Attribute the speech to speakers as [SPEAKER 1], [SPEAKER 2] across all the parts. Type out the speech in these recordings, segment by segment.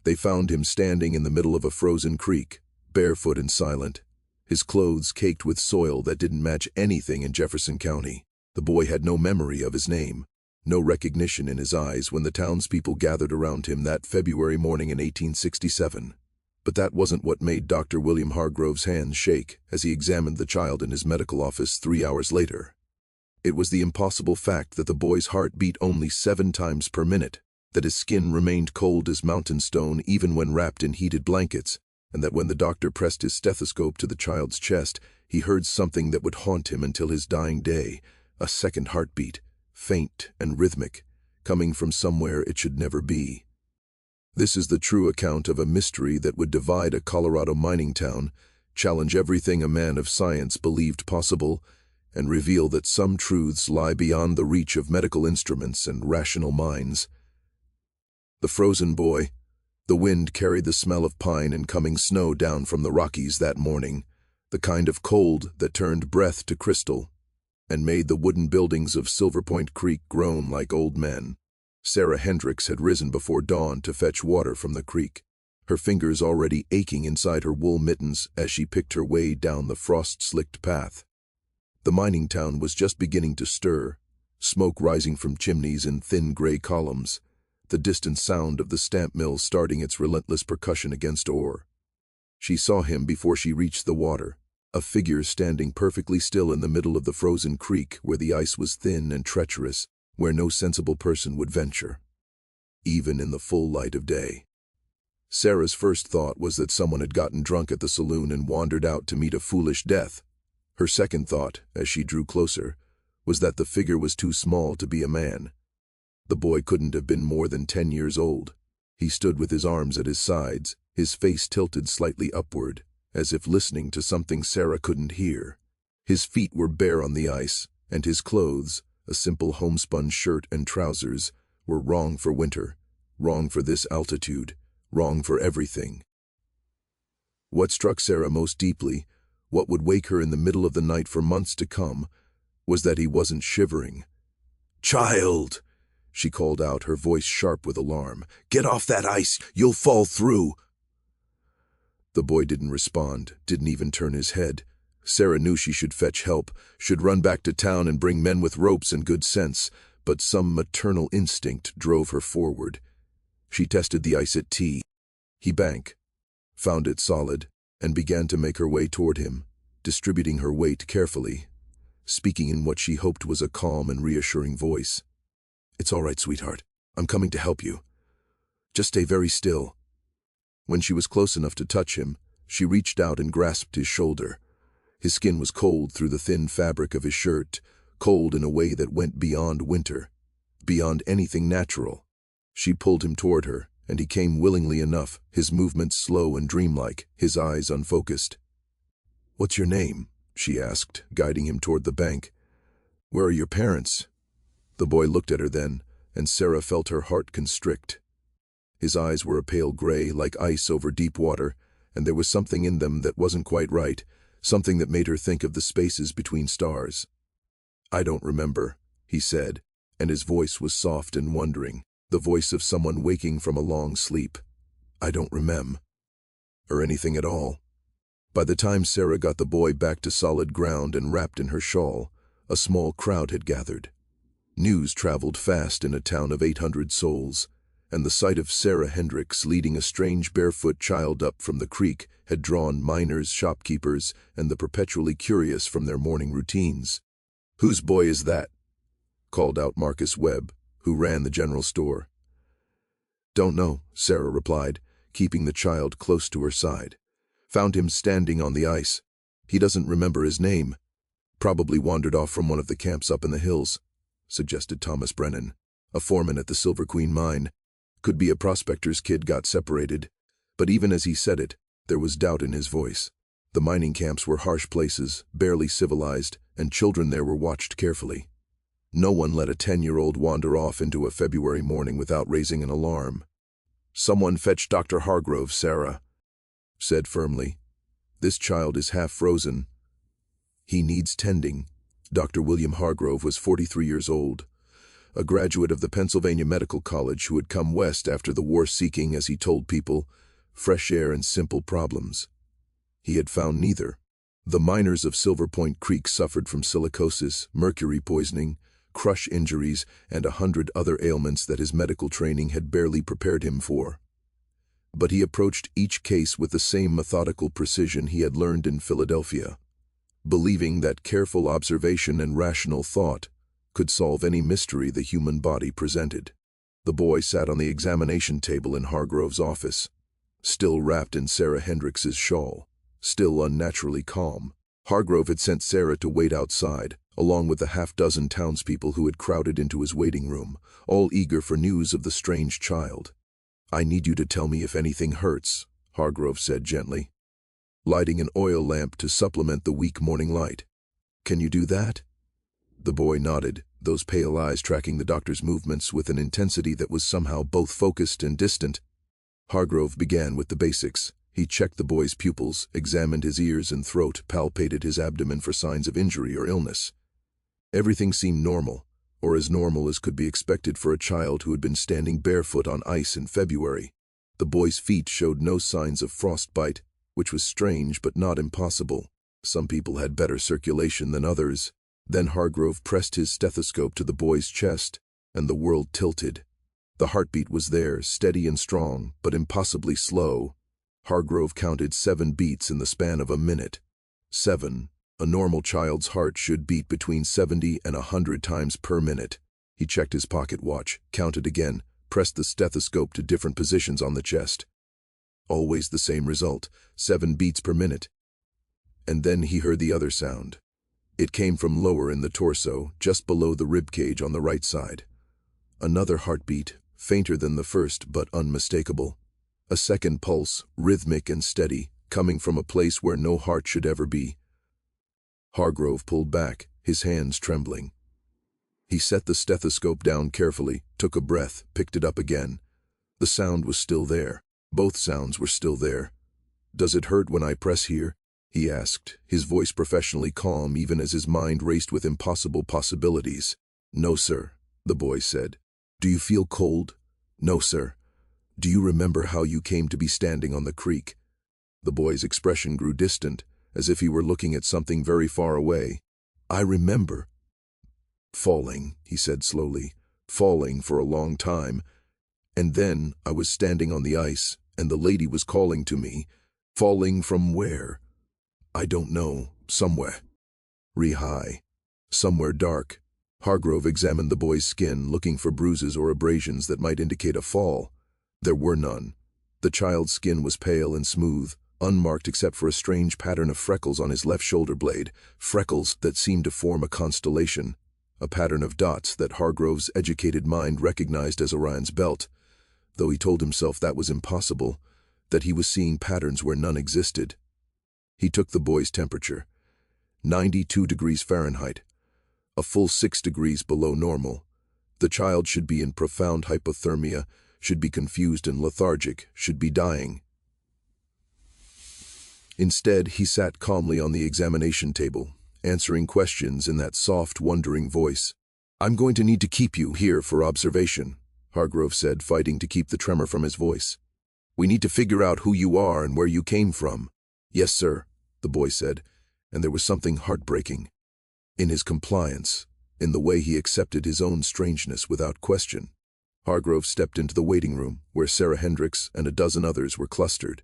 [SPEAKER 1] They found him standing in the middle of a frozen creek, barefoot and silent, his clothes caked with soil that didn't match anything in Jefferson County. The boy had no memory of his name, no recognition in his eyes when the townspeople gathered around him that February morning in 1867. But that wasn't what made Dr. William Hargrove's hands shake as he examined the child in his medical office 3 hours later. It was the impossible fact that the boy's heart beat only 7 times per minute, that his skin remained cold as mountain stone even when wrapped in heated blankets, and that when the doctor pressed his stethoscope to the child's chest, he heard something that would haunt him until his dying day, a second heartbeat, faint and rhythmic, coming from somewhere it should never be. This is the true account of a mystery that would divide a Colorado mining town, challenge everything a man of science believed possible, and reveal that some truths lie beyond the reach of medical instruments and rational minds. The frozen boy. The wind carried the smell of pine and coming snow down from the Rockies that morning, the kind of cold that turned breath to crystal, and made the wooden buildings of Silver Point Creek groan like old men. Sarah Hendricks had risen before dawn to fetch water from the creek, her fingers already aching inside her wool mittens as she picked her way down the frost-slicked path. The mining town was just beginning to stir, smoke rising from chimneys in thin gray columns, the distant sound of the stamp mill starting its relentless percussion against ore. She saw him before she reached the water, a figure standing perfectly still in the middle of the frozen creek where the ice was thin and treacherous, where no sensible person would venture, even in the full light of day. Sarah's first thought was that someone had gotten drunk at the saloon and wandered out to meet a foolish death. Her second thought, as she drew closer, was that the figure was too small to be a man. The boy couldn't have been more than 10 years old. He stood with his arms at his sides, his face tilted slightly upward, as if listening to something Sarah couldn't hear. His feet were bare on the ice, and his clothes, a simple homespun shirt and trousers, were wrong for winter, wrong for this altitude, wrong for everything. What struck Sarah most deeply, what would wake her in the middle of the night for months to come, was that he wasn't shivering. "Child!" she called out, her voice sharp with alarm. "Get off that ice! You'll fall through!" The boy didn't respond, didn't even turn his head. Sarah knew she should fetch help, should run back to town and bring men with ropes and good sense, but some maternal instinct drove her forward. She tested the ice at T. He banked, found it solid, and began to make her way toward him, distributing her weight carefully, speaking in what she hoped was a calm and reassuring voice. "It's all right, sweetheart. I'm coming to help you. Just stay very still." When she was close enough to touch him, she reached out and grasped his shoulder. His skin was cold through the thin fabric of his shirt, cold in a way that went beyond winter, beyond anything natural. She pulled him toward her, and he came willingly enough, his movements slow and dreamlike, his eyes unfocused. "What's your name?" she asked, guiding him toward the bank. "Where are your parents?" The boy looked at her then, and Sarah felt her heart constrict. His eyes were a pale gray, like ice over deep water, and there was something in them that wasn't quite right, something that made her think of the spaces between stars. "I don't remember," he said, and his voice was soft and wondering, the voice of someone waking from a long sleep. "I don't remember. Or anything at all." By the time Sarah got the boy back to solid ground and wrapped in her shawl, a small crowd had gathered. News traveled fast in a town of 800 souls, and the sight of Sarah Hendricks leading a strange barefoot child up from the creek had drawn miners, shopkeepers, and the perpetually curious from their morning routines. "Whose boy is that?" called out Marcus Webb, who ran the general store. "Don't know," Sarah replied, keeping the child close to her side. "Found him standing on the ice. He doesn't remember his name. Probably wandered off from one of the camps up in the hills," suggested Thomas Brennan, a foreman at the Silver Queen mine. "Could be a prospector's kid got separated." But even as he said it, there was doubt in his voice. The mining camps were harsh places, barely civilized, and children there were watched carefully. No one let a 10-year-old wander off into a February morning without raising an alarm. "Someone fetch Dr. Hargrove," Sarah said firmly. "This child is half frozen. He needs tending." Dr. William Hargrove was 43 years old. a graduate of the Pennsylvania Medical College who had come west after the war seeking, as he told people, fresh air and simple problems. He had found neither. The miners of Silver Point Creek suffered from silicosis, mercury poisoning, crush injuries, and 100 other ailments that his medical training had barely prepared him for. But he approached each case with the same methodical precision he had learned in Philadelphia, believing that careful observation and rational thought could solve any mystery the human body presented. The boy sat on the examination table in Hargrove's office, still wrapped in Sarah Hendricks's shawl, still unnaturally calm. Hargrove had sent Sarah to wait outside, along with the half-dozen townspeople who had crowded into his waiting room, all eager for news of the strange child. "I need you to tell me if anything hurts," Hargrove said gently, lighting an oil lamp to supplement the weak morning light. "Can you do that?" The boy nodded, those pale eyes tracking the doctor's movements with an intensity that was somehow both focused and distant. Hargrove began with the basics. He checked the boy's pupils, examined his ears and throat, palpated his abdomen for signs of injury or illness. Everything seemed normal, or as normal as could be expected for a child who had been standing barefoot on ice in February. The boy's feet showed no signs of frostbite, which was strange but not impossible. Some people had better circulation than others. Then Hargrove pressed his stethoscope to the boy's chest, and the world tilted. The heartbeat was there, steady and strong, but impossibly slow. Hargrove counted 7 beats in the span of a minute. 7. A normal child's heart should beat between 70 and 100 times per minute. He checked his pocket watch, counted again, pressed the stethoscope to different positions on the chest. Always the same result, 7 beats per minute. And then he heard the other sound. It came from lower in the torso, just below the rib cage on the right side. Another heartbeat, fainter than the first but unmistakable. A second pulse, rhythmic and steady, coming from a place where no heart should ever be. Hargrove pulled back, his hands trembling. He set the stethoscope down carefully, took a breath, picked it up again. The sound was still there. Both sounds were still there. "Does it hurt when I press here?" he asked, his voice professionally calm even as his mind raced with impossible possibilities. "No, sir," the boy said. "Do you feel cold?" "No, sir." "Do you remember how you came to be standing on the creek?" The boy's expression grew distant, as if he were looking at something very far away. "I remember." "Falling," he said slowly, "falling for a long time. And then I was standing on the ice, and the lady was calling to me. Falling from where? I don't know. Somewhere. High. Somewhere dark." Hargrove examined the boy's skin, looking for bruises or abrasions that might indicate a fall. There were none. The child's skin was pale and smooth, unmarked except for a strange pattern of freckles on his left shoulder blade, freckles that seemed to form a constellation, a pattern of dots that Hargrove's educated mind recognized as Orion's belt, though he told himself that was impossible, that he was seeing patterns where none existed. He took the boy's temperature. 92 degrees Fahrenheit, a full 6 degrees below normal. The child should be in profound hypothermia, should be confused and lethargic, should be dying. Instead, he sat calmly on the examination table, answering questions in that soft, wondering voice. "I'm going to need to keep you here for observation," Hargrove said, fighting to keep the tremor from his voice. "We need to figure out who you are and where you came from." "Yes, sir," the boy said, and there was something heartbreaking in his compliance, in the way he accepted his own strangeness without question. Hargrove stepped into the waiting room, where Sarah Hendricks and a dozen others were clustered,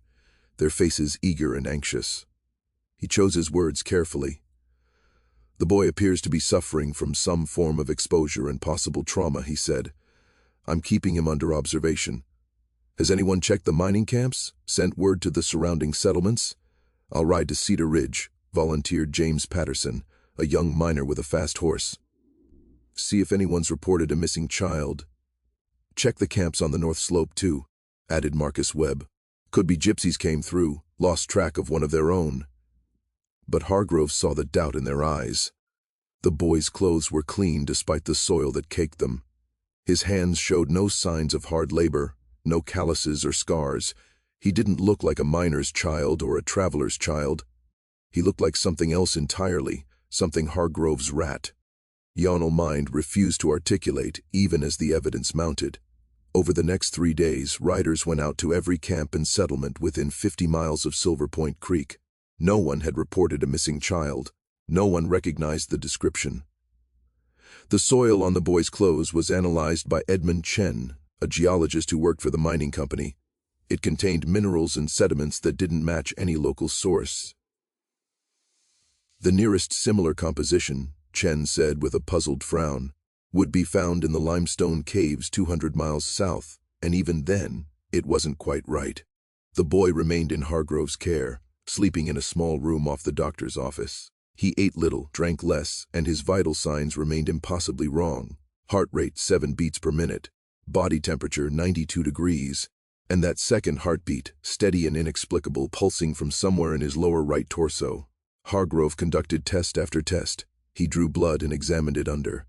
[SPEAKER 1] their faces eager and anxious. He chose his words carefully. "The boy appears to be suffering from some form of exposure and possible trauma," he said. "I'm keeping him under observation. Has anyone checked the mining camps? Sent word to the surrounding settlements?" "I'll ride to Cedar Ridge," volunteered James Patterson, a young miner with a fast horse. "See if anyone's reported a missing child." "Check the camps on the north slope, too," added Marcus Webb. "Could be gypsies came through, lost track of one of their own." But Hargrove saw the doubt in their eyes. The boy's clothes were clean despite the soil that caked them. His hands showed no signs of hard labor, no calluses or scars. He didn't look like a miner's child or a traveler's child. He looked like something else entirely, something Hargrove's rat. Yonel mind refused to articulate even as the evidence mounted. Over the next 3 days, riders went out to every camp and settlement within 50 miles of Silver Point Creek. No one had reported a missing child. No one recognized the description. The soil on the boy's clothes was analyzed by Edmund Chen, a geologist who worked for the mining company. It contained minerals and sediments that didn't match any local source. The nearest similar composition, Chen said with a puzzled frown, would be found in the limestone caves 200 miles south, and even then, it wasn't quite right. The boy remained in Hargrove's care, sleeping in a small room off the doctor's office. He ate little, drank less, and his vital signs remained impossibly wrong. Heart rate 7 beats per minute, body temperature 92 degrees, and that second heartbeat, steady and inexplicable, pulsing from somewhere in his lower right torso. Hargrove conducted test after test. He drew blood and examined it under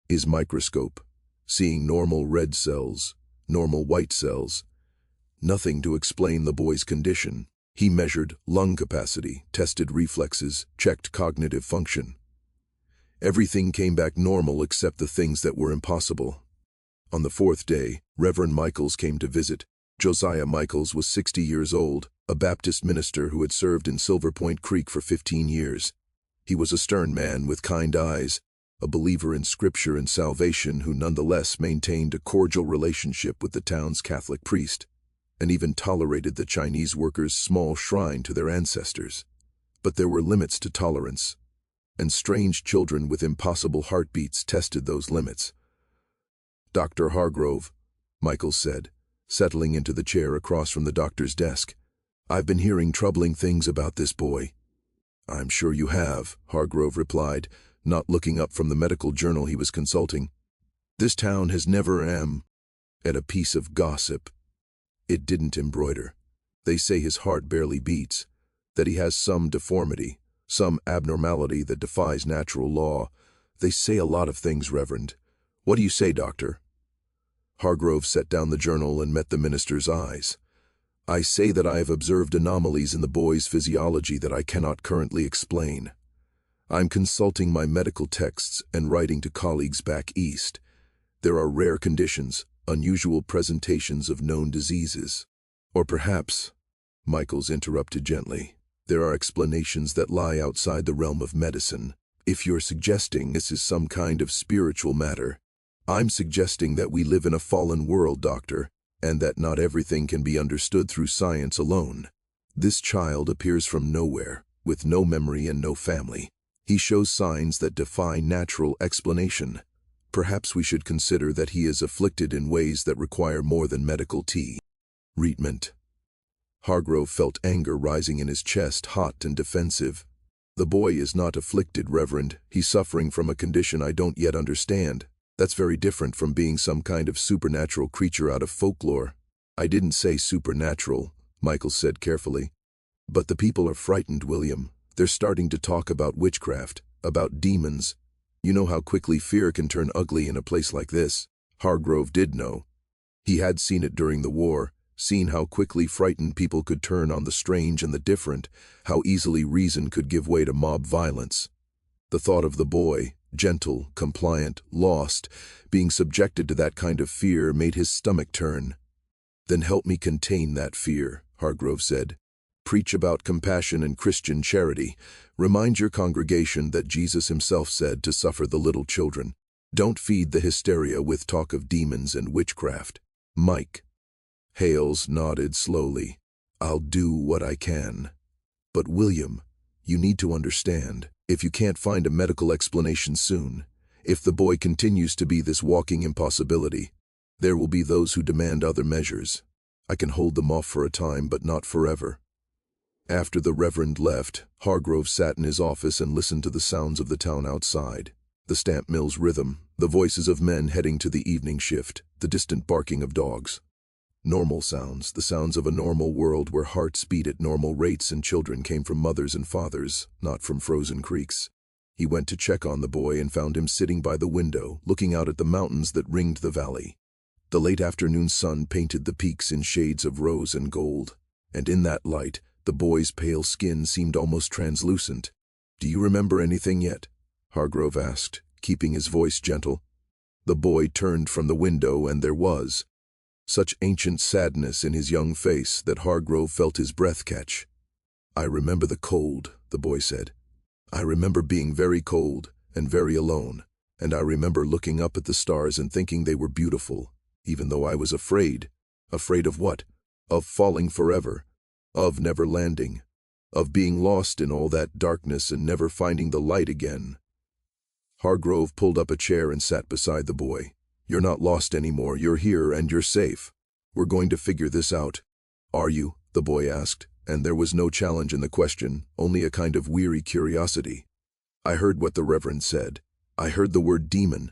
[SPEAKER 1] his microscope, seeing normal red cells, normal white cells. Nothing to explain the boy's condition. He measured lung capacity, tested reflexes, checked cognitive function. Everything came back normal except the things that were impossible. On the 4th day, Reverend Michaels came to visit. Josiah Michaels was 60 years old, a Baptist minister who had served in Silver Point Creek for 15 years. He was a stern man with kind eyes, a believer in Scripture and salvation who nonetheless maintained a cordial relationship with the town's Catholic priest, and even tolerated the Chinese workers' small shrine to their ancestors. But there were limits to tolerance, and strange children with impossible heartbeats tested those limits. "Dr. Hargrove," Michaels said, settling into the chair across from the doctor's desk, "I've been hearing troubling things about this boy." "I'm sure you have," Hargrove replied, not looking up from the medical journal he was consulting. "This town has never at a piece of gossip. It didn't embroider. They say his heart barely beats, that he has some deformity, some abnormality that defies natural law. They say a lot of things, Reverend. What do you say, Doctor?" Hargrove set down the journal and met the minister's eyes. "I say that I have observed anomalies in the boy's physiology that I cannot currently explain. I'm consulting my medical texts and writing to colleagues back east. There are rare conditions, unusual presentations of known diseases. Or perhaps," Michaels interrupted gently, "there are explanations that lie outside the realm of medicine. If you're suggesting this is some kind of spiritual matter, I'm suggesting that we live in a fallen world, Doctor, and that not everything can be understood through science alone. This child appears from nowhere, with no memory and no family. He shows signs that defy natural explanation. Perhaps we should consider that he is afflicted in ways that require more than medical treatment." Hargrove felt anger rising in his chest, hot and defensive. "The boy is not afflicted, Reverend. He's suffering from a condition I don't yet understand. That's very different from being some kind of supernatural creature out of folklore." "I didn't say supernatural," Michael said carefully. "But the people are frightened, William. They're starting to talk about witchcraft, about demons. You know how quickly fear can turn ugly in a place like this." Hargrove did know. He had seen it during the war, seen how quickly frightened people could turn on the strange and the different, how easily reason could give way to mob violence. The thought of the boy, gentle, compliant, lost, being subjected to that kind of fear made his stomach turn. "Then help me contain that fear," Hargrove said. "Preach about compassion and Christian charity. Remind your congregation that Jesus himself said to suffer the little children. Don't feed the hysteria with talk of demons and witchcraft." Mike Hales nodded slowly. "I'll do what I can. But William, you need to understand, if you can't find a medical explanation soon, if the boy continues to be this walking impossibility, there will be those who demand other measures. I can hold them off for a time, but not forever." After the Reverend left, Hargrove sat in his office and listened to the sounds of the town outside. The stamp mill's rhythm, the voices of men heading to the evening shift, the distant barking of dogs. Normal sounds, the sounds of a normal world where hearts beat at normal rates and children came from mothers and fathers, not from frozen creeks. He went to check on the boy and found him sitting by the window, looking out at the mountains that ringed the valley. The late afternoon sun painted the peaks in shades of rose and gold, and in that light, the boy's pale skin seemed almost translucent. "Do you remember anything yet?" Hargrove asked, keeping his voice gentle. The boy turned from the window, and there was such ancient sadness in his young face that Hargrove felt his breath catch. "I remember the cold," the boy said. "I remember being very cold and very alone, and I remember looking up at the stars and thinking they were beautiful, even though I was afraid. Afraid of what? Of falling forever, of never landing, of being lost in all that darkness and never finding the light again." Hargrove pulled up a chair and sat beside the boy. "You're not lost anymore. You're here and you're safe. We're going to figure this out." "Are you?" the boy asked, and there was no challenge in the question, only a kind of weary curiosity. "I heard what the Reverend said. I heard the word demon."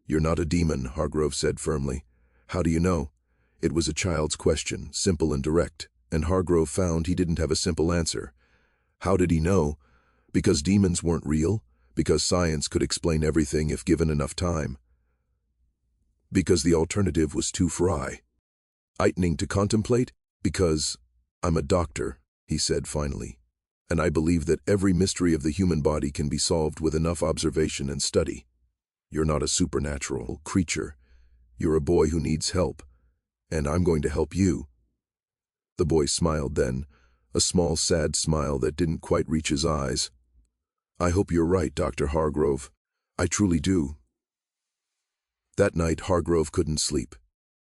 [SPEAKER 1] "You're not a demon," Hargrove said firmly. "How do you know?" It was a child's question, simple and direct, and Hargrove found he didn't have a simple answer. How did he know? Because demons weren't real? Because science could explain everything if given enough time? Because the alternative was too frightening to contemplate? Because "I'm a doctor," he said finally, "and I believe that every mystery of the human body can be solved with enough observation and study. You're not a supernatural creature. You're a boy who needs help, and I'm going to help you." The boy smiled then, a small sad smile that didn't quite reach his eyes. "I hope you're right, Dr. Hargrove. I truly do." That night Hargrove couldn't sleep.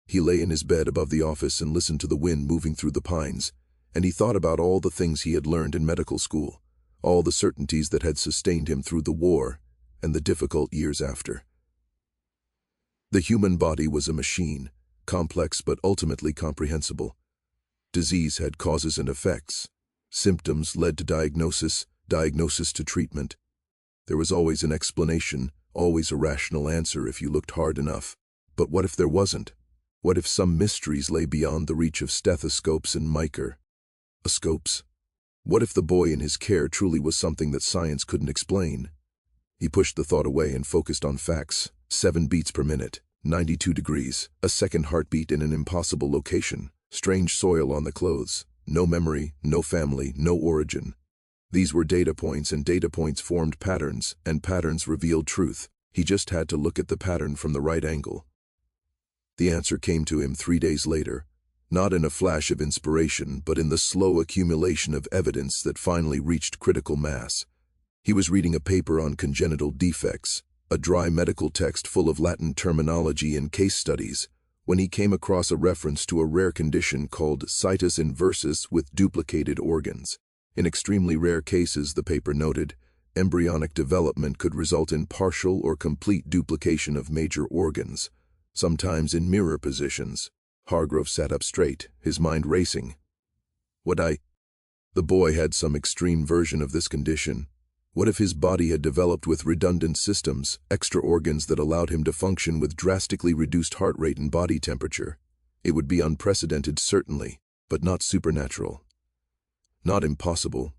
[SPEAKER 1] He lay in his bed above the office and listened to the wind moving through the pines, and he thought about all the things he had learned in medical school, all the certainties that had sustained him through the war and the difficult years after. The human body was a machine, complex but ultimately comprehensible. Disease had causes and effects. Symptoms led to diagnosis, diagnosis to treatment. There was always an explanation, always a rational answer if you looked hard enough. But what if there wasn't? What if some mysteries lay beyond the reach of stethoscopes and microscopes? What if the boy in his care truly was something that science couldn't explain? He pushed the thought away and focused on facts. 7 beats per minute, 92 degrees, a second heartbeat in an impossible location, strange soil on the clothes, no memory, no family, no origin. These were data points, and data points formed patterns, and patterns revealed truth. He just had to look at the pattern from the right angle. The answer came to him 3 days later, not in a flash of inspiration, but in the slow accumulation of evidence that finally reached critical mass. He was reading a paper on congenital defects, a dry medical text full of Latin terminology and case studies, when he came across a reference to a rare condition called situs inversus with duplicated organs. In extremely rare cases, the paper noted, embryonic development could result in partial or complete duplication of major organs, sometimes in mirror positions. Hargrove sat up straight, his mind racing. The boy had some extreme version of this condition. What if his body had developed with redundant systems, extra organs that allowed him to function with drastically reduced heart rate and body temperature? It would be unprecedented, certainly, but not supernatural. Not impossible,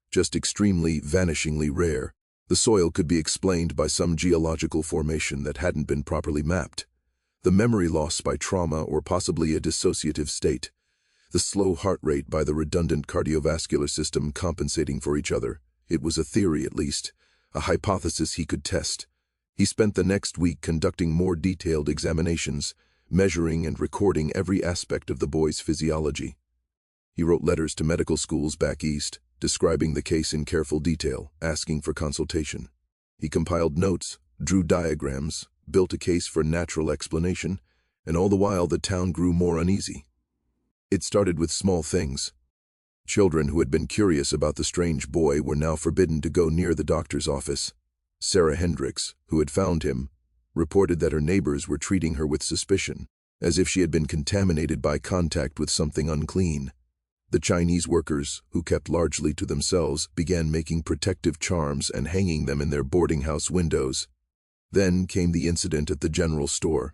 [SPEAKER 1] just extremely, vanishingly rare. The soil could be explained by some geological formation that hadn't been properly mapped. The memory loss by trauma or possibly a dissociative state. The slow heart rate by the redundant cardiovascular system compensating for each other. It was a theory, at least, a hypothesis he could test. He spent the next week conducting more detailed examinations, measuring and recording every aspect of the boy's physiology. He wrote letters to medical schools back east, describing the case in careful detail, asking for consultation. He compiled notes, drew diagrams, built a case for natural explanation, and all the while the town grew more uneasy. It started with small things. Children who had been curious about the strange boy were now forbidden to go near the doctor's office. Sarah Hendricks, who had found him, reported that her neighbors were treating her with suspicion, as if she had been contaminated by contact with something unclean. The Chinese workers, who kept largely to themselves, began making protective charms and hanging them in their boarding house windows. Then came the incident at the general store.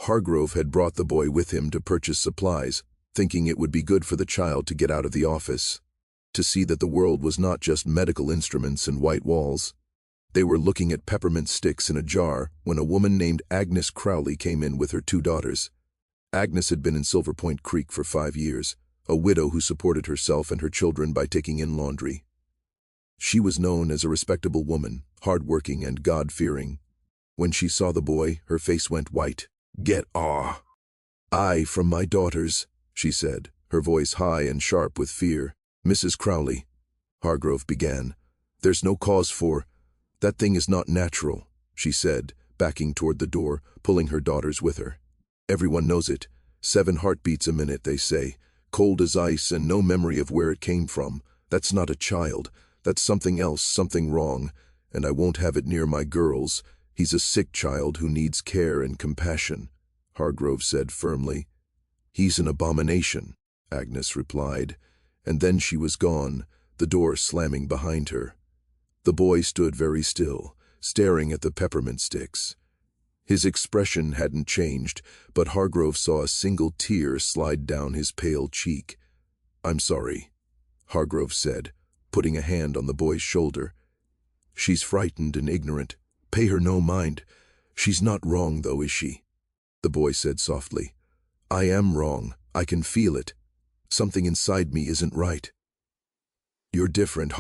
[SPEAKER 1] Hargrove had brought the boy with him to purchase supplies, thinking it would be good for the child to get out of the office, to see that the world was not just medical instruments and white walls. They were looking at peppermint sticks in a jar when a woman named Agnes Crowley came in with her 2 daughters. Agnes had been in Silver Point Creek for 5 years, a widow who supported herself and her children by taking in laundry. She was known as a respectable woman, hard-working and God-fearing, When she saw the boy, her face went white. "Get aw!" "I from my daughters," she said, her voice high and sharp with fear. "Mrs. Crowley," Hargrove began, "there's no cause for— That thing is not natural," she said, backing toward the door, pulling her daughters with her. "Everyone knows it. 7 heartbeats a minute, they say. Cold as ice and no memory of where it came from. That's not a child. That's something else, something wrong. And I won't have it near my girls. He's a sick child who needs care and compassion," Hargrove said firmly. "He's an abomination," Agnes replied. And then she was gone, the door slamming behind her. The boy stood very still, staring at the peppermint sticks. His expression hadn't changed, but Hargrove saw a single tear slide down his pale cheek. "I'm sorry," Hargrove said, putting a hand on the boy's shoulder. "She's frightened and ignorant. Pay her no mind. She's not wrong, though, is she?" The boy said softly. "I am wrong. I can feel it. Something inside me isn't right." "You're different,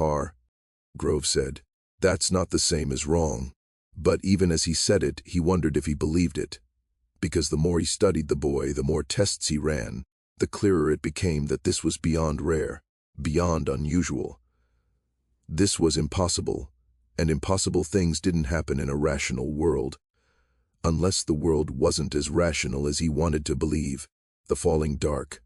[SPEAKER 1] Grove said. "That's not the same as wrong." But even as he said it, he wondered if he believed it. Because the more he studied the boy, the more tests he ran, the clearer it became that this was beyond rare, beyond unusual. This was impossible, and impossible things didn't happen in a rational world. Unless the world wasn't as rational as he wanted to believe. The falling dark.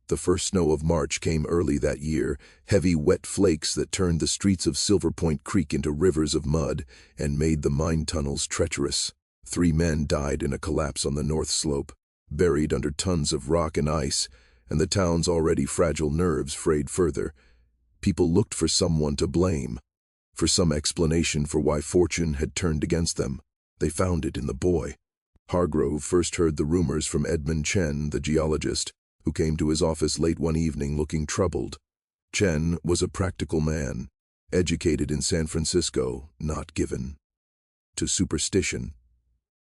[SPEAKER 1] The first snow of March came early that year, heavy wet flakes that turned the streets of Silver Point Creek into rivers of mud and made the mine tunnels treacherous. 3 men died in a collapse on the north slope, buried under tons of rock and ice, and the town's already fragile nerves frayed further. People looked for someone to blame, for some explanation for why fortune had turned against them. They found it in the boy. Hargrove first heard the rumors from Edmund Chen, the geologist, who came to his office late one evening looking troubled. Chen was a practical man, educated in San Francisco, not given to superstition.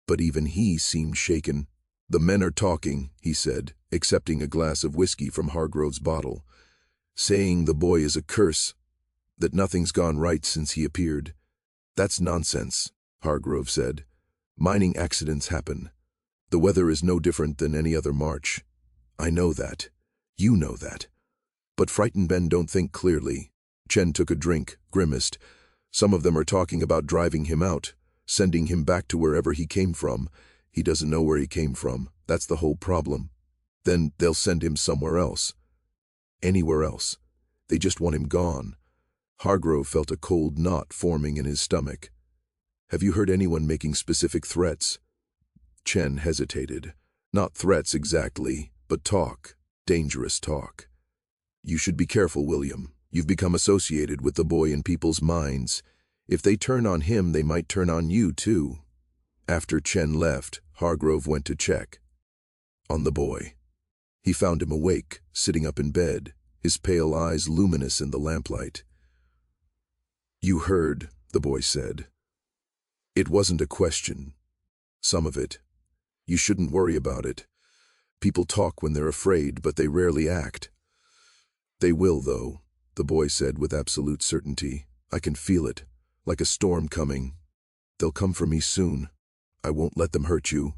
[SPEAKER 1] But even he seemed shaken. "The men are talking," he said, accepting a glass of whiskey from Hargrove's bottle, "saying the boy is a curse, that nothing's gone right since he appeared." "That's nonsense," Hargrove said. "Mining accidents happen. The weather is no different than any other March. I know that. You know that. But frightened men don't think clearly." Chen took a drink, grimaced. "Some of them are talking about driving him out, sending him back to wherever he came from. He doesn't know where he came from. That's the whole problem. Then they'll send him somewhere else. Anywhere else. They just want him gone." Hargrove felt a cold knot forming in his stomach. "Have you heard anyone making specific threats?" Chen hesitated. "Not threats exactly, but talk. Dangerous talk. You should be careful, William. You've become associated with the boy in people's minds. If they turn on him, they might turn on you, too." After Chen left, Hargrove went to check on the boy. He found him awake, sitting up in bed, his pale eyes luminous in the lamplight. "You heard," the boy said. "It wasn't a question. Some of it. You shouldn't worry about it. People talk when they're afraid, but they rarely act." "They will, though," the boy said with absolute certainty. "I can feel it, like a storm coming. They'll come for me soon. I won't let them hurt you."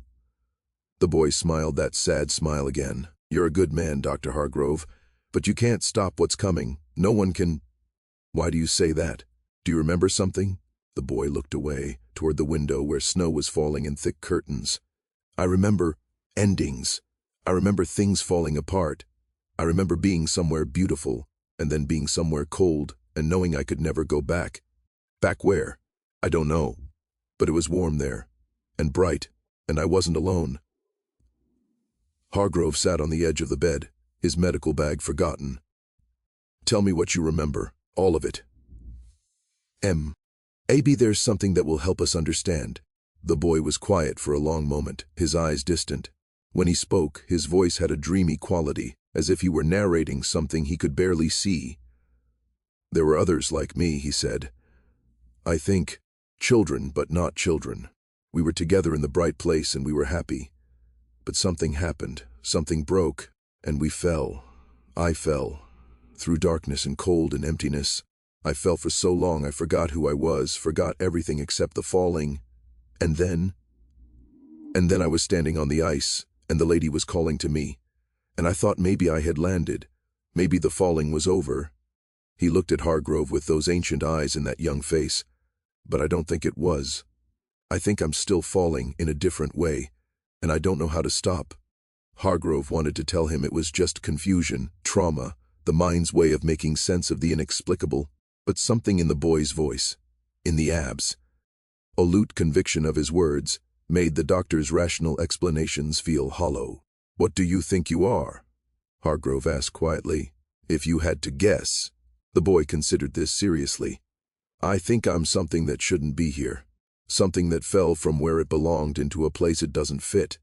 [SPEAKER 1] The boy smiled that sad smile again. "You're a good man, Dr. Hargrove, but you can't stop what's coming. No one can—" "Why do you say that? Do you remember something?" The boy looked away, toward the window where snow was falling in thick curtains. "I remember endings. I remember things falling apart. I remember being somewhere beautiful, and then being somewhere cold, and knowing I could never go back. Back where? I don't know. But it was warm there, and bright, and I wasn't alone." Hargrove sat on the edge of the bed, his medical bag forgotten. "Tell me what you remember, all of it." Maybe there's something that will help us understand." The boy was quiet for a long moment, his eyes distant. When he spoke, his voice had a dreamy quality, as if he were narrating something he could barely see. "There were others like me," he said. "I think children, but not children. We were together in the bright place and we were happy. But something happened, something broke, and we fell. I fell, through darkness and cold and emptiness. I fell for so long I forgot who I was, forgot everything except the falling. And then I was standing on the ice, and the lady was calling to me, and I thought maybe I had landed, maybe the falling was over. He looked at Hargrove with those ancient eyes in that young face, but I don't think it was. I think I'm still falling in a different way, and I don't know how to stop. Hargrove wanted to tell him it was just confusion, trauma, the mind's way of making sense of the inexplicable, but something in the boy's voice, in the abs, olute conviction of his words, made the doctor's rational explanations feel hollow. "What do you think you are?" Hargrove asked quietly. "If you had to guess." The boy considered this seriously. "I think I'm something that shouldn't be here. Something that fell from where it belonged into a place it doesn't fit.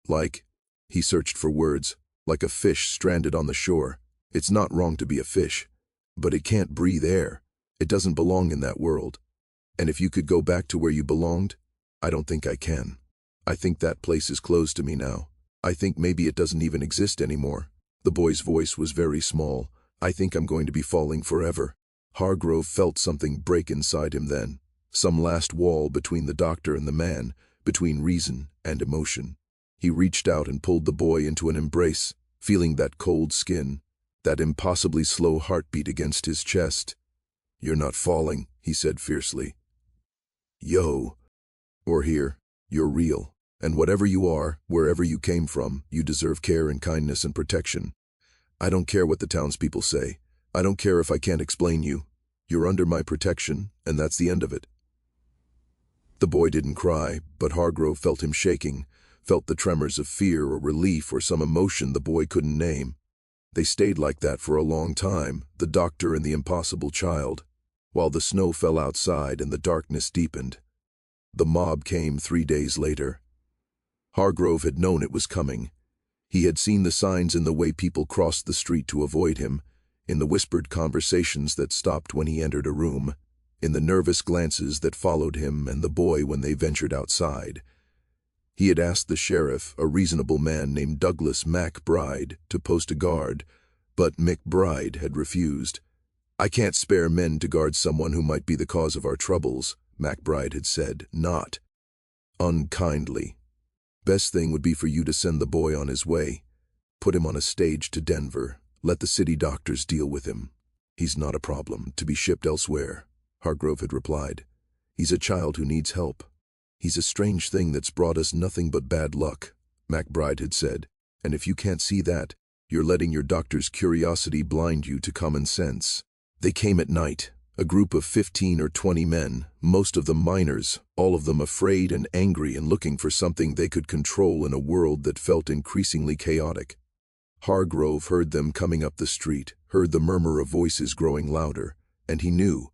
[SPEAKER 1] Like," he searched for words, "like a fish stranded on the shore. It's not wrong to be a fish, but it can't breathe air. It doesn't belong in that world. And if you could go back to where you belonged, I don't think I can. I think that place is closed to me now. I think maybe it doesn't even exist anymore." The boy's voice was very small. "I think I'm going to be falling forever." Hargrove felt something break inside him then, some last wall between the doctor and the man, between reason and emotion. He reached out and pulled the boy into an embrace, feeling that cold skin, that impossibly slow heartbeat against his chest. "You're not falling," he said fiercely. "Yo, or here, you're real. And whatever you are, wherever you came from, you deserve care and kindness and protection. I don't care what the townspeople say. I don't care if I can't explain you. You're under my protection, and that's the end of it." The boy didn't cry, but Hargrove felt him shaking, felt the tremors of fear or relief or some emotion the boy couldn't name. They stayed like that for a long time, the doctor and the impossible child, while the snow fell outside and the darkness deepened. The mob came 3 days later. Hargrove had known it was coming. He had seen the signs in the way people crossed the street to avoid him, in the whispered conversations that stopped when he entered a room, in the nervous glances that followed him and the boy when they ventured outside. He had asked the sheriff, a reasonable man named Douglas McBride, to post a guard, but McBride had refused. "I can't spare men to guard someone who might be the cause of our troubles," McBride had said, not unkindly. "Best thing would be for you to send the boy on his way. Put him on a stage to Denver. Let the city doctors deal with him. He's not a problem to be shipped elsewhere," Hargrove had replied. "He's a child who needs help. He's a strange thing that's brought us nothing but bad luck," McBride had said, "and if you can't see that, you're letting your doctor's curiosity blind you to common sense." They came at night, a group of 15 or 20 men, most of them minors, all of them afraid and angry and looking for something they could control in a world that felt increasingly chaotic. Hargrove heard them coming up the street, heard the murmur of voices growing louder, and he knew.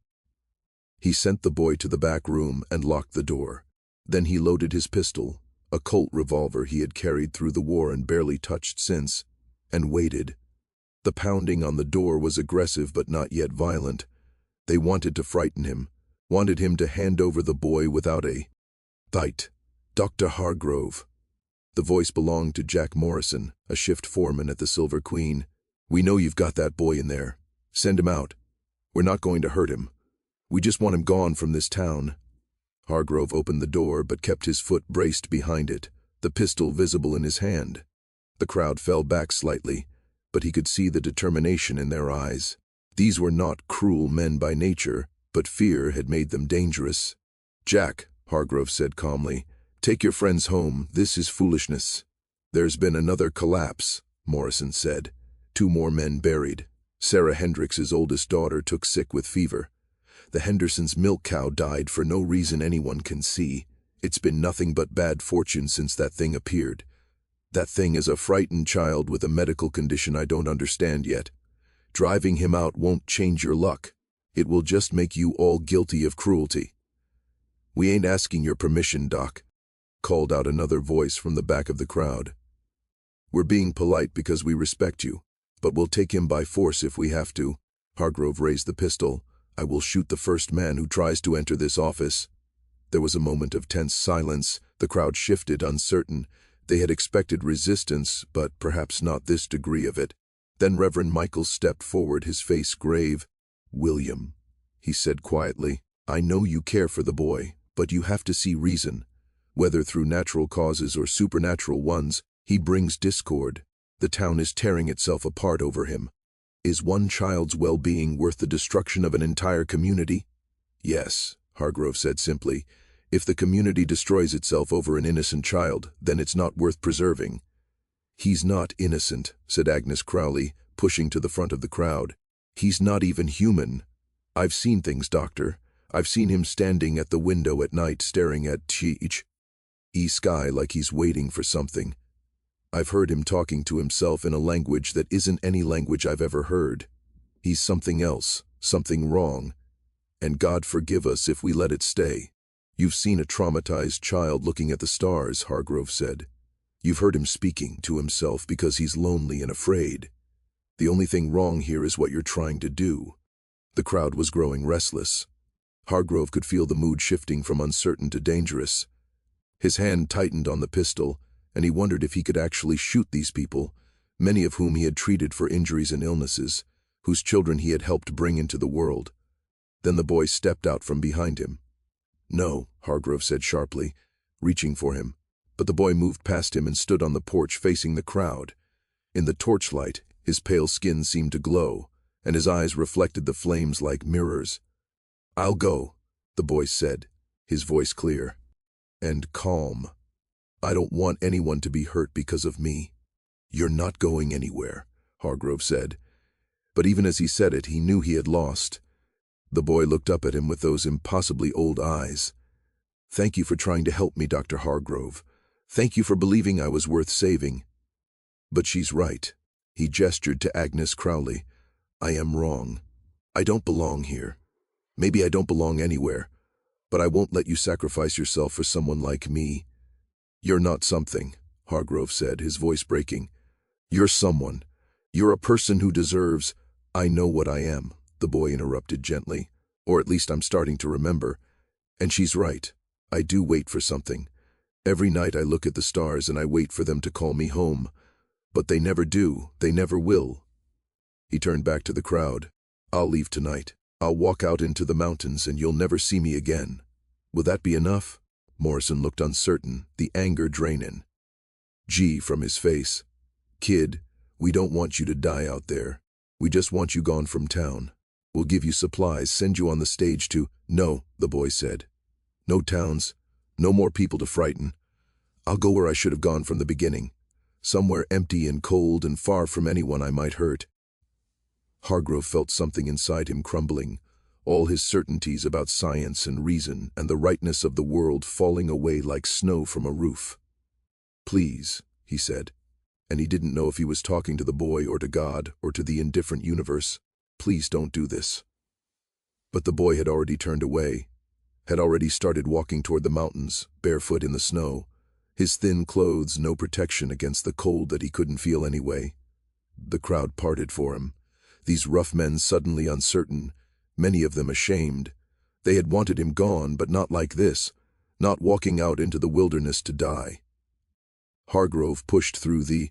[SPEAKER 1] He sent the boy to the back room and locked the door. Then he loaded his pistol, a Colt revolver he had carried through the war and barely touched since, and waited. The pounding on the door was aggressive but not yet violent. They wanted to frighten him, wanted him to hand over the boy without a fight. "Dr. Hargrove." The voice belonged to Jack Morrison, a shift foreman at the Silver Queen. "We know you've got that boy in there. Send him out. We're not going to hurt him. We just want him gone from this town." Hargrove opened the door but kept his foot braced behind it, the pistol visible in his hand. The crowd fell back slightly, but he could see the determination in their eyes. These were not cruel men by nature, but fear had made them dangerous. "Jack," Hargrove said calmly, "take your friends home. This is foolishness." "There's been another collapse," Morrison said. 2 more men buried. Sarah Hendricks's oldest daughter took sick with fever. The Hendersons' milk cow died for no reason anyone can see. It's been nothing but bad fortune since that thing appeared. That thing is a frightened child with a medical condition I don't understand yet. Driving him out won't change your luck. It will just make you all guilty of cruelty." "We ain't asking your permission, Doc," called out another voice from the back of the crowd. "We're being polite because we respect you, but we'll take him by force if we have to." Hargrove raised the pistol. "I will shoot the first man who tries to enter this office." There was a moment of tense silence. The crowd shifted, uncertain. They had expected resistance, but perhaps not this degree of it. Then Reverend Michaels stepped forward, his face grave. "William," he said quietly, "I know you care for the boy, but you have to see reason. Whether through natural causes or supernatural ones, he brings discord. The town is tearing itself apart over him. Is one child's well-being worth the destruction of an entire community? Yes, Hargrove said simply. If the community destroys itself over an innocent child, then it's not worth preserving. He's not innocent, said Agnes Crowley, pushing to the front of the crowd. He's not even human. I've seen things, Doctor. I've seen him standing at the window at night staring at sky like he's waiting for something. I've heard him talking to himself in a language that isn't any language I've ever heard. He's something else, something wrong. And God forgive us if we let it stay. You've seen a traumatized child looking at the stars, Hargrove said. You've heard him speaking to himself because he's lonely and afraid. The only thing wrong here is what you're trying to do. The crowd was growing restless. Hargrove could feel the mood shifting from uncertain to dangerous. His hand tightened on the pistol, and he wondered if he could actually shoot these people, many of whom he had treated for injuries and illnesses, whose children he had helped bring into the world. Then the boy stepped out from behind him. No, Hargrove said sharply, reaching for him, but the boy moved past him and stood on the porch facing the crowd. In the torchlight, his pale skin seemed to glow, and his eyes reflected the flames like mirrors. I'll go, the boy said, his voice clear and calm. I don't want anyone to be hurt because of me. You're not going anywhere, Hargrove said. But even as he said it, he knew he had lost. The boy looked up at him with those impossibly old eyes. Thank you for trying to help me, Dr. Hargrove. Thank you for believing I was worth saving. But she's right. He gestured to Agnes Crowley. I am wrong. I don't belong here. Maybe I don't belong anywhere, but I won't let you sacrifice yourself for someone like me. You're not something, Hargrove said, his voice breaking. You're someone. You're a person who deserves— I know what I am, the boy interrupted gently, or at least I'm starting to remember. And she's right. I do wait for something. Every night I look at the stars and I wait for them to call me home. But they never do, they never will. He turned back to the crowd. I'll leave tonight. I'll walk out into the mountains and you'll never see me again. Will that be enough? Morrison looked uncertain, the anger draining. Gee, from his face. Kid, we don't want you to die out there. We just want you gone from town. We'll give you supplies, send you on the stage to— No, the boy said. No towns, no more people to frighten. I'll go where I should have gone from the beginning. Somewhere empty and cold and far from anyone I might hurt. Hargrove felt something inside him crumbling, all his certainties about science and reason and the rightness of the world falling away like snow from a roof. Please, he said, and he didn't know if he was talking to the boy or to God or to the indifferent universe. Please don't do this. But the boy had already turned away, had already started walking toward the mountains, barefoot in the snow, his thin clothes no protection against the cold that he couldn't feel anyway. The crowd parted for him. These rough men suddenly uncertain, many of them ashamed. They had wanted him gone, but not like this, not walking out into the wilderness to die. Hargrove pushed through the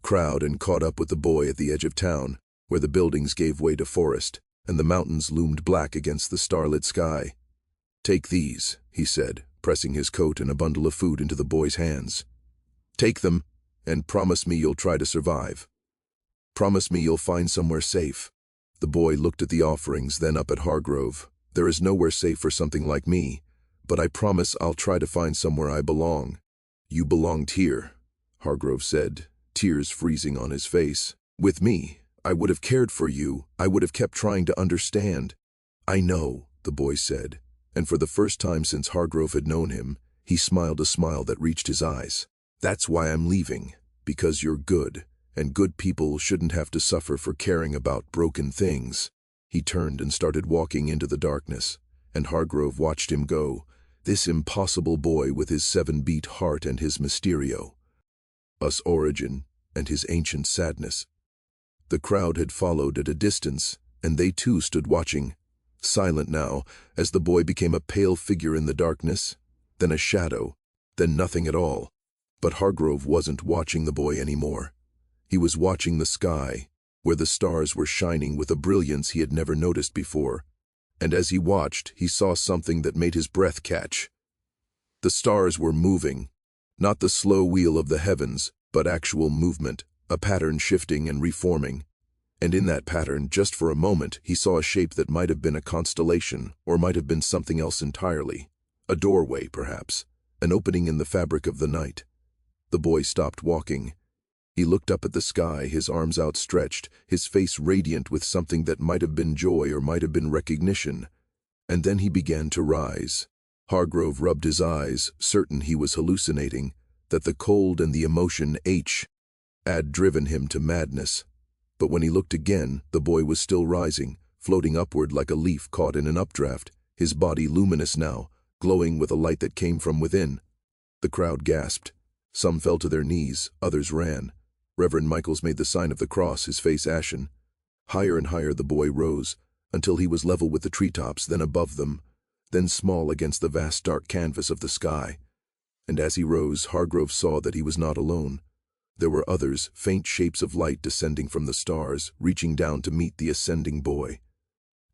[SPEAKER 1] crowd and caught up with the boy at the edge of town, where the buildings gave way to forest, and the mountains loomed black against the starlit sky. Take these, he said, pressing his coat and a bundle of food into the boy's hands. Take them, and promise me you'll try to survive. Promise me you'll find somewhere safe. The boy looked at the offerings, then up at Hargrove. There is nowhere safe for something like me, but I promise I'll try to find somewhere I belong. You belonged here, Hargrove said, tears freezing on his face. With me, I would have cared for you. I would have kept trying to understand. I know, the boy said, and for the first time since Hargrove had known him, he smiled a smile that reached his eyes. That's why I'm leaving, because you're good. And good people shouldn't have to suffer for caring about broken things. He turned and started walking into the darkness, and Hargrove watched him go, this impossible boy with his 7-beat heart and his mysterio, us origin, and his ancient sadness. The crowd had followed at a distance, and they too stood watching, silent now, as the boy became a pale figure in the darkness, then a shadow, then nothing at all. But Hargrove wasn't watching the boy anymore. He was watching the sky, where the stars were shining with a brilliance he had never noticed before, and as he watched, he saw something that made his breath catch. The stars were moving. Not the slow wheel of the heavens, but actual movement, a pattern shifting and reforming. And in that pattern, just for a moment, he saw a shape that might have been a constellation, or might have been something else entirely. A doorway, perhaps. An opening in the fabric of the night. The boy stopped walking. He looked up at the sky, his arms outstretched, his face radiant with something that might have been joy or might have been recognition. And then he began to rise. Hargrove rubbed his eyes, certain he was hallucinating, that the cold and the emotion had driven him to madness. But when he looked again, the boy was still rising, floating upward like a leaf caught in an updraft, his body luminous now, glowing with a light that came from within. The crowd gasped. Some fell to their knees, others ran. Reverend Michaels made the sign of the cross, his face ashen. Higher and higher the boy rose, until he was level with the treetops, then above them, then small against the vast dark canvas of the sky. And as he rose, Hargrove saw that he was not alone. There were others, faint shapes of light descending from the stars, reaching down to meet the ascending boy.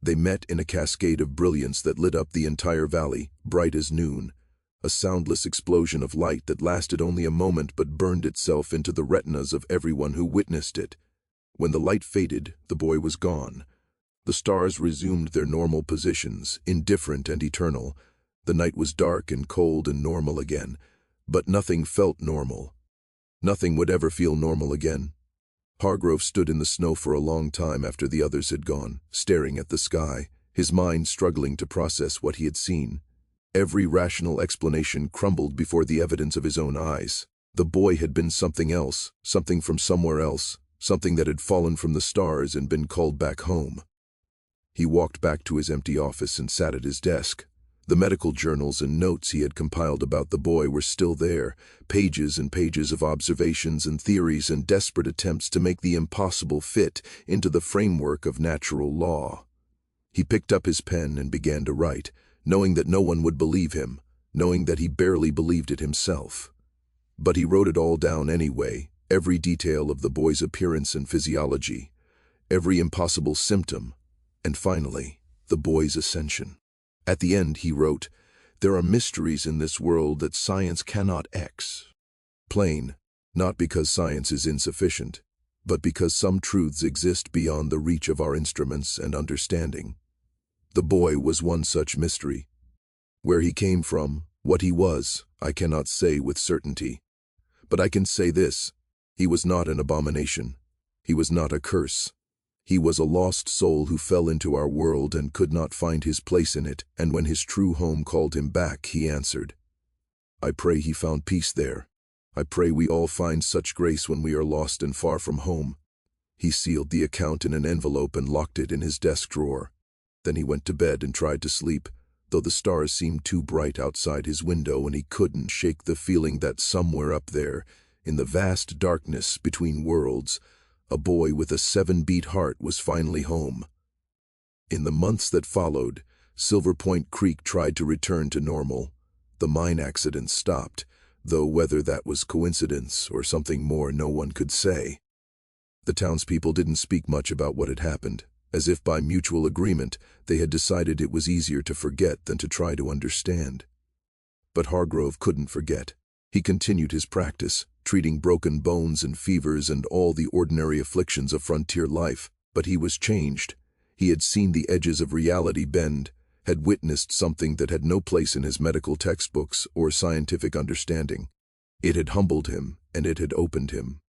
[SPEAKER 1] They met in a cascade of brilliance that lit up the entire valley, bright as noon, a soundless explosion of light that lasted only a moment but burned itself into the retinas of everyone who witnessed it. When the light faded, the boy was gone. The stars resumed their normal positions, indifferent and eternal. The night was dark and cold and normal again, but nothing felt normal. Nothing would ever feel normal again. Hargrove stood in the snow for a long time after the others had gone, staring at the sky, his mind struggling to process what he had seen. Every rational explanation crumbled before the evidence of his own eyes. The boy had been something else, something from somewhere else, something that had fallen from the stars and been called back home. He walked back to his empty office and sat at his desk. The medical journals and notes he had compiled about the boy were still there, pages and pages of observations and theories and desperate attempts to make the impossible fit into the framework of natural law. He picked up his pen and began to write, knowing that no one would believe him, knowing that he barely believed it himself. But he wrote it all down anyway, every detail of the boy's appearance and physiology, every impossible symptom, and finally, the boy's ascension. At the end, he wrote, "There are mysteries in this world that science cannot explain, not because science is insufficient, but because some truths exist beyond the reach of our instruments and understanding." The boy was one such mystery. Where he came from, what he was, I cannot say with certainty. But I can say this: he was not an abomination. He was not a curse. He was a lost soul who fell into our world and could not find his place in it, and when his true home called him back, he answered. I pray he found peace there. I pray we all find such grace when we are lost and far from home. He sealed the account in an envelope and locked it in his desk drawer. Then he went to bed and tried to sleep, though the stars seemed too bright outside his window and he couldn't shake the feeling that somewhere up there, in the vast darkness between worlds, a boy with a 7-beat heart was finally home. In the months that followed, Silver Point Creek tried to return to normal. The mine accident stopped, though whether that was coincidence or something more no one could say. The townspeople didn't speak much about what had happened, as if by mutual agreement they had decided it was easier to forget than to try to understand. But Hargrove couldn't forget. He continued his practice, treating broken bones and fevers and all the ordinary afflictions of frontier life, but he was changed. He had seen the edges of reality bend, had witnessed something that had no place in his medical textbooks or scientific understanding. It had humbled him, and it had opened him.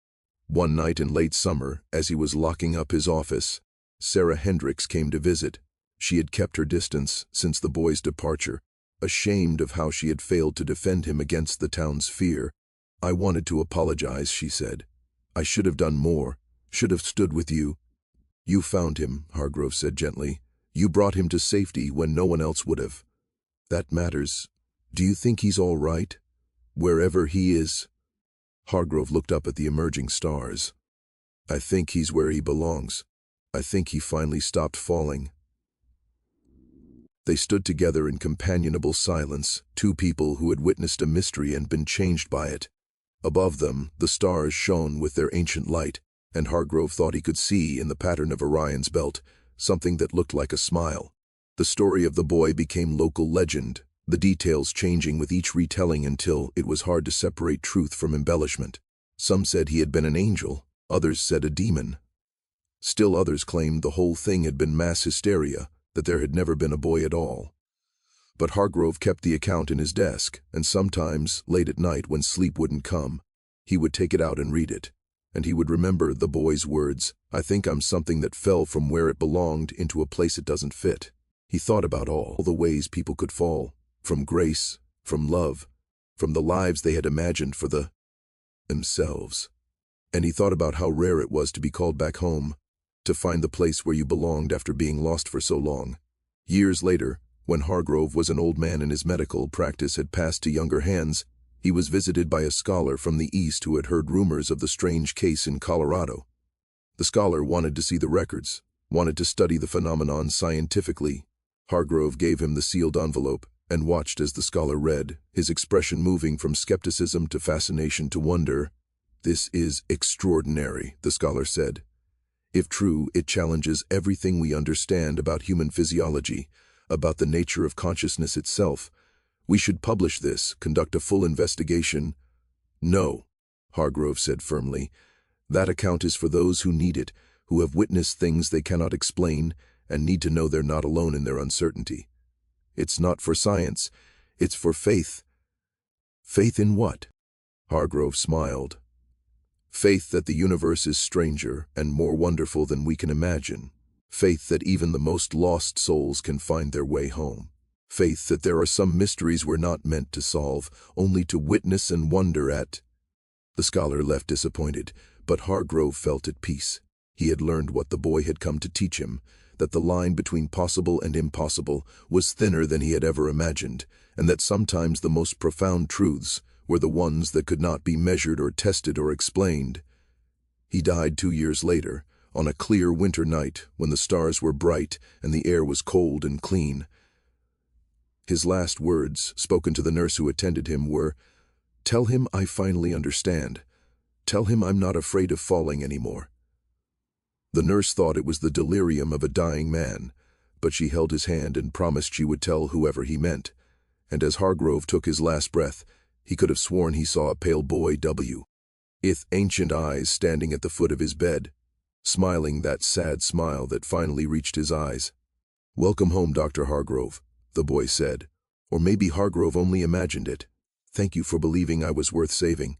[SPEAKER 1] One night in late summer, as he was locking up his office, Sarah Hendricks came to visit. She had kept her distance since the boy's departure, ashamed of how she had failed to defend him against the town's fear. I wanted to apologize, she said. I should have done more, should have stood with you. You found him, Hargrove said gently. You brought him to safety when no one else would have. That matters. Do you think he's all right? Wherever he is? Hargrove looked up at the emerging stars. I think he's where he belongs. I think he finally stopped falling. They stood together in companionable silence, two people who had witnessed a mystery and been changed by it. Above them, the stars shone with their ancient light, and Hargrove thought he could see, in the pattern of Orion's belt, something that looked like a smile. The story of the boy became local legend, the details changing with each retelling until it was hard to separate truth from embellishment. Some said he had been an angel, others said a demon. Still others claimed the whole thing had been mass hysteria, that there had never been a boy at all. But Hargrove kept the account in his desk, and sometimes, late at night when sleep wouldn't come, he would take it out and read it. And he would remember the boy's words, "I think I'm something that fell from where it belonged into a place it doesn't fit." He thought about all the ways people could fall, from grace, from love, from the lives they had imagined for themselves. And he thought about how rare it was to be called back home, to find the place where you belonged after being lost for so long. Years later, when Hargrove was an old man and his medical practice had passed to younger hands, he was visited by a scholar from the East who had heard rumors of the strange case in Colorado. The scholar wanted to see the records, wanted to study the phenomenon scientifically. Hargrove gave him the sealed envelope and watched as the scholar read, his expression moving from skepticism to fascination to wonder. "This is extraordinary," the scholar said. "If true, it challenges everything we understand about human physiology, about the nature of consciousness itself. We should publish this, conduct a full investigation." "No," Hargrove said firmly. "That account is for those who need it, who have witnessed things they cannot explain and need to know they're not alone in their uncertainty. It's not for science, it's for faith." "Faith in what?" Hargrove smiled. "Faith that the universe is stranger and more wonderful than we can imagine. Faith that even the most lost souls can find their way home. Faith that there are some mysteries we're not meant to solve, only to witness and wonder at." The scholar left disappointed, but Hargrove felt at peace. He had learned what the boy had come to teach him, that the line between possible and impossible was thinner than he had ever imagined, and that sometimes the most profound truths were the ones that could not be measured or tested or explained. He died 2 years later, on a clear winter night when the stars were bright and the air was cold and clean. His last words, spoken to the nurse who attended him, were, "Tell him I finally understand. Tell him I'm not afraid of falling anymore." The nurse thought it was the delirium of a dying man, but she held his hand and promised she would tell whoever he meant. And as Hargrove took his last breath, he could have sworn he saw a pale boy with ancient eyes standing at the foot of his bed, smiling that sad smile that finally reached his eyes. "Welcome home, Dr. Hargrove," the boy said. Or maybe Hargrove only imagined it. "Thank you for believing I was worth saving.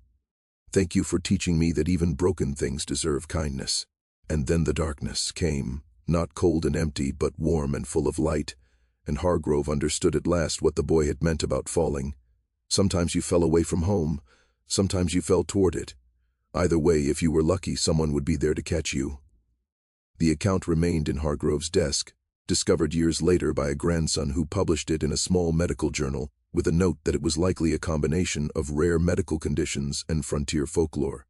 [SPEAKER 1] Thank you for teaching me that even broken things deserve kindness." And then the darkness came, not cold and empty, but warm and full of light, and Hargrove understood at last what the boy had meant about falling. Sometimes you fell away from home, sometimes you fell toward it. Either way, if you were lucky, someone would be there to catch you. The account remained in Hargrove's desk, discovered years later by a grandson who published it in a small medical journal, with a note that it was likely a combination of rare medical conditions and frontier folklore.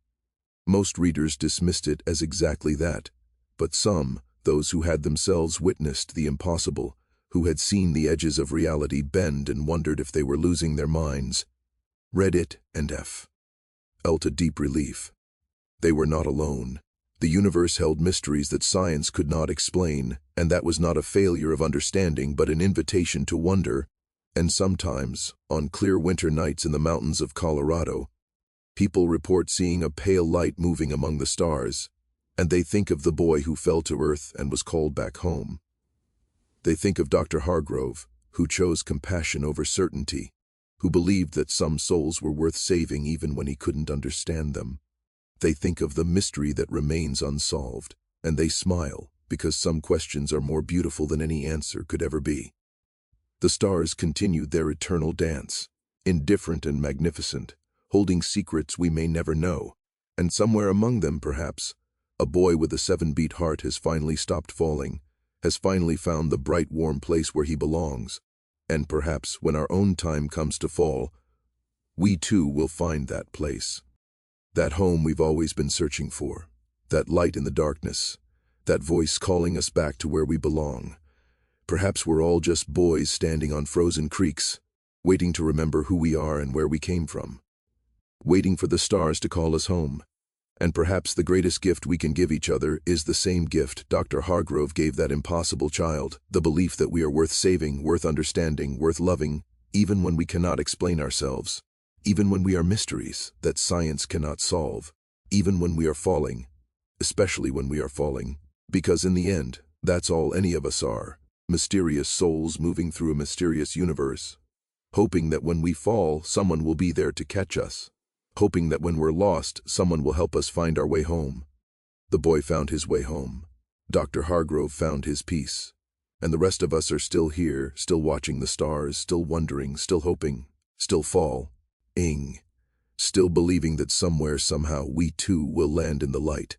[SPEAKER 1] Most readers dismissed it as exactly that, but some, those who had themselves witnessed the impossible, who had seen the edges of reality bend and wondered if they were losing their minds, read it and felt a deep relief. They were not alone. The universe held mysteries that science could not explain, and that was not a failure of understanding but an invitation to wonder. And sometimes, on clear winter nights in the mountains of Colorado, people report seeing a pale light moving among the stars, and they think of the boy who fell to earth and was called back home. They think of Dr. Hargrove, who chose compassion over certainty, who believed that some souls were worth saving even when he couldn't understand them. They think of the mystery that remains unsolved, and they smile because some questions are more beautiful than any answer could ever be. The stars continued their eternal dance, indifferent and magnificent, holding secrets we may never know, and somewhere among them, perhaps, a boy with a 7-beat heart has finally stopped falling, has finally found the bright, warm place where he belongs, and perhaps when our own time comes to fall, we too will find that place. That home we've always been searching for, that light in the darkness, that voice calling us back to where we belong. Perhaps we're all just boys standing on frozen creeks, waiting to remember who we are and where we came from, waiting for the stars to call us home. And perhaps the greatest gift we can give each other is the same gift Dr. Hargrove gave that impossible child, the belief that we are worth saving, worth understanding, worth loving, even when we cannot explain ourselves, even when we are mysteries that science cannot solve, even when we are falling, especially when we are falling, because in the end, that's all any of us are, mysterious souls moving through a mysterious universe, hoping that when we fall, someone will be there to catch us, hoping that when we're lost, someone will help us find our way home. The boy found his way home. Dr. Hargrove found his peace. And the rest of us are still here, still watching the stars, still wondering, still hoping, still falling, still believing that somewhere, somehow, we too will land in the light.